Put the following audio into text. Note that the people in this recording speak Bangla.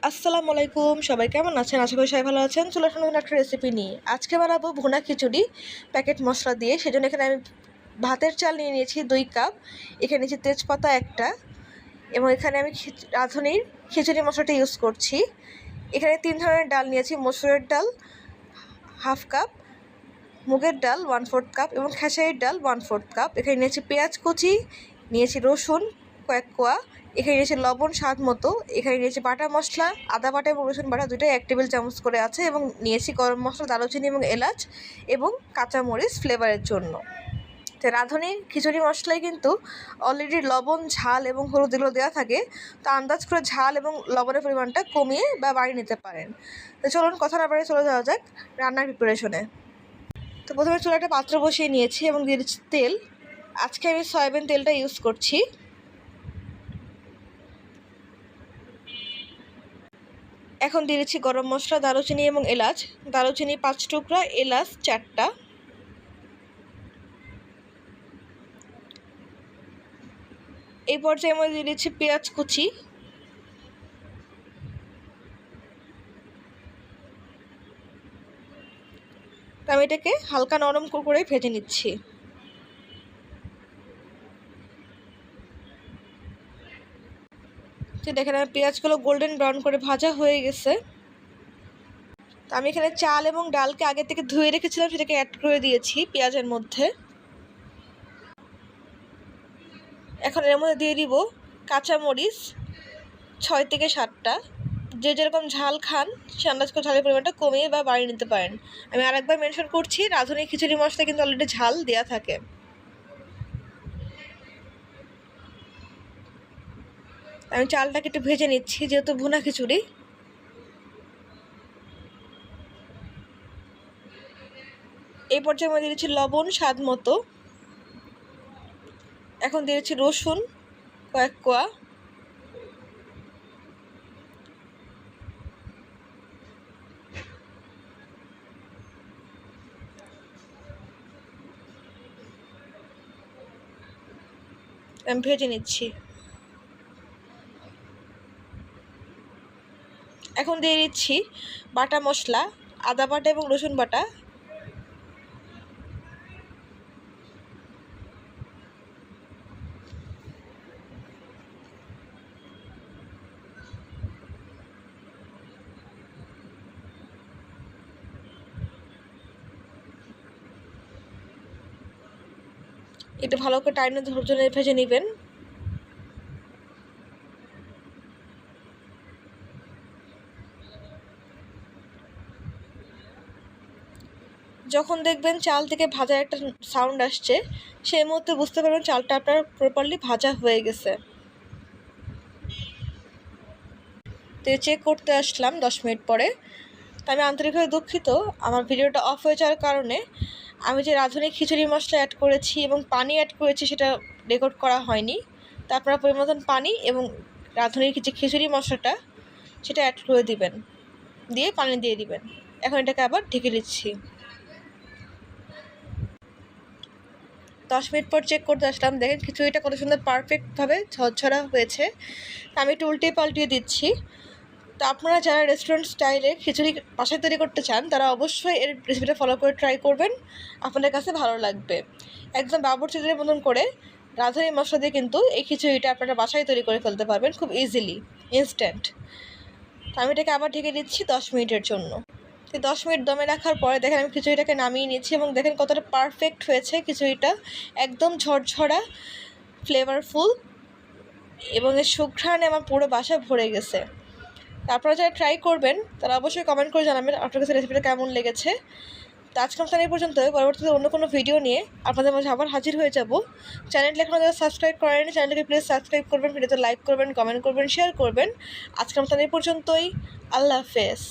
আসসালামু আলাইকুম, সবাই কেমন আছেন? আশা করি সবাই ভালো আছেন। চলে আসলাম নতুন একটা রেসিপি নিয়ে। আজকে বানাবো ভুনা খিচুড়ি প্যাকেট মশলা দিয়ে। সেজন্য এখানে আমি ভাতের চাল নিয়ে নিয়েছি 2 কাপ, এখানে নিয়েছি তেজপাতা একটা, এবং এখানে আমি রাঁধুনির খিচুড়ি মশলাটা ইউজ করছি। এখানে 3 ধরনের ডাল নিয়েছি, মসুরের ডাল 1/2 কাপ, মুগের ডাল 1/4 কাপ এবং খেসারির ডাল 1/4 কাপ। এখানে নিয়েছি পেঁয়াজ কুচি, নিয়েছি রসুন কয়েক কোয়া, এখানে নিয়েছি লবণ স্বাদ মতো, এখানে নিয়েছি বাটা মশলা, আদা বাটা এবং রসুন বাটা দুটোই 1 টেবিল চামচ করে আছে, এবং নিয়েছি গরম মশলা, দারুচিনি এবং এলাচ এবং কাঁচামরিচ ফ্লেভারের জন্য। তো রাঁধুনির খিচুড়ি মশলায় কিন্তু অলরেডি লবণ, ঝাল এবং হলুদ এগুলো দেওয়া থাকে, তো আন্দাজ করে ঝাল এবং লবণের পরিমাণটা কমিয়ে বা বাড়িয়ে নিতে পারেন। তো চলুন কথা না বাড়িয়ে চলে যাওয়া যাক রান্নার প্রিপারেশনে। তো প্রথমে চুলায় একটা পাত্র বসিয়ে নিয়েছি এবং দিয়ে দিচ্ছি তেল। আজকে আমি সয়াবিন তেলটা ইউজ করছি। এখন দিয়ে দিচ্ছি গরম মশলা, দারুচিনি এবং এলাচ। দারুচিনি 5 টুকরা, এলাচ 4টা। এই পর্যায়ে আমি দিয়ে দিচ্ছি পেঁয়াজ কুচি। আমি এটাকে হালকা নরম করে ভেজে নিচ্ছি। দেখেন আমার পেঁয়াজগুলো গোল্ডেন ব্রাউন করে ভাজা হয়ে গেছে। তো আমি এখানে চাল এবং ডালকে আগে থেকে ধুয়ে রেখেছিলাম, সেটাকে অ্যাড করে দিয়েছি পেঁয়াজের মধ্যে। এখন এর মধ্যে দিয়ে দিব কাঁচামরিচ 6 থেকে 7টা। যে যেরকম ঝাল খান সে আন্দাজ করে ঝালের পরিমাণটা কমিয়ে বা বাড়িয়ে নিতে পারেন। আমি আরেকবার মেনশন করছি, রাঁধুনি খিচুড়ি মশলা কিন্তু অলরেডি ঝাল দেওয়া থাকে। আমি চালটাকে একটু ভেজে নিচ্ছি, যেহেতু ভুনা খিচুড়ি। এই পর্যায়ে আমি দিয়ে দিচ্ছি লবণ স্বাদ মতো। এখন দিয়ে দিচ্ছি রসুন কয়েক কোয়া, আমি ভেজে নিচ্ছি। এখন দিয়ে দিচ্ছি বাটা মশলা, আদা বাটা এবং রসুন বাটা। একটু ভালো করে টাইমে ধৈর্য নিয়ে ভেজে নেবেন। যখন দেখবেন চাল থেকে ভাজার একটা সাউন্ড আসছে, সেই মুহূর্তে বুঝতে পারবেন চালটা আপনার প্রপারলি ভাজা হয়ে গেছে। তো চেক করতে আসলাম 10 মিনিট পরে। তো আমি আন্তরিকভাবে দুঃখিত, আমার ভিডিওটা অফ হয়ে যাওয়ার কারণে আমি যে রাঁধুনি খিচুড়ি মশলা অ্যাড করেছি এবং পানি অ্যাড করেছি সেটা রেকর্ড করা হয়নি। তো আপনারা পরিমাণ পানি এবং রাঁধুনির যে খিচুড়ি মশলাটা সেটা অ্যাড করে দিবেন, দিয়ে পানি দিয়ে দিবেন। এখন এটাকে আবার ঢেকে দিচ্ছি। 10 মিনিট পর চেক করতে আসলাম, দেখেন খিচুড়িটা কত সুন্দর পারফেক্টভাবে ঝরঝরা হয়েছে। আমি একটু উল্টে পাল্টিয়ে দিচ্ছি। তো আপনারা যারা রেস্টুরেন্ট স্টাইলে খিচুড়ি বাসায় তৈরি করতে চান তারা অবশ্যই এর রেসিপিটা ফলো করে ট্রাই করবেন, আপনাদের কাছে ভালো লাগবে। একদম বাবুর্চিদের মতন করে রাঁধুনি মশলা দিয়ে কিন্তু এই খিচুড়িটা আপনারা বাসায় তৈরি করে ফেলতে পারবেন খুব ইজিলি, ইনস্ট্যান্ট। তো আমি এটাকে আবার ঢেকে দিচ্ছি 10 মিনিটের জন্য। তো 10 মিনিট দমে রাখার পরে দেখেন আমি খিচুড়িটাকে নামিয়ে নিয়েছি, এবং দেখেন কতটা পারফেক্ট হয়েছে খিচুড়িটা, একদম ঝরঝরা, ফ্লেভারফুল, এবং এর সুঘ্রাণে আমার পুরো বাসা ভরে গেছে। আপনারা যারা ট্রাই করবেন তারা অবশ্যই কমেন্ট করে জানাবেন আপনার কাছে রেসিপিটা কেমন লেগেছে। তো আজকের মতো এই পর্যন্ত, পরবর্তীতে অন্য কোনো ভিডিও নিয়ে আপনাদের মাঝে আবার হাজির হয়ে যাব। চ্যানেলটা এখনও যারা সাবস্ক্রাইব করেনি, চ্যানেলটাকে প্লিজ সাবস্ক্রাইব করবেন, ভিডিওতে লাইক করবেন, কমেন্ট করবেন, শেয়ার করবেন। আজকের মতো এই পর্যন্তই। আল্লাহ হাফেজ।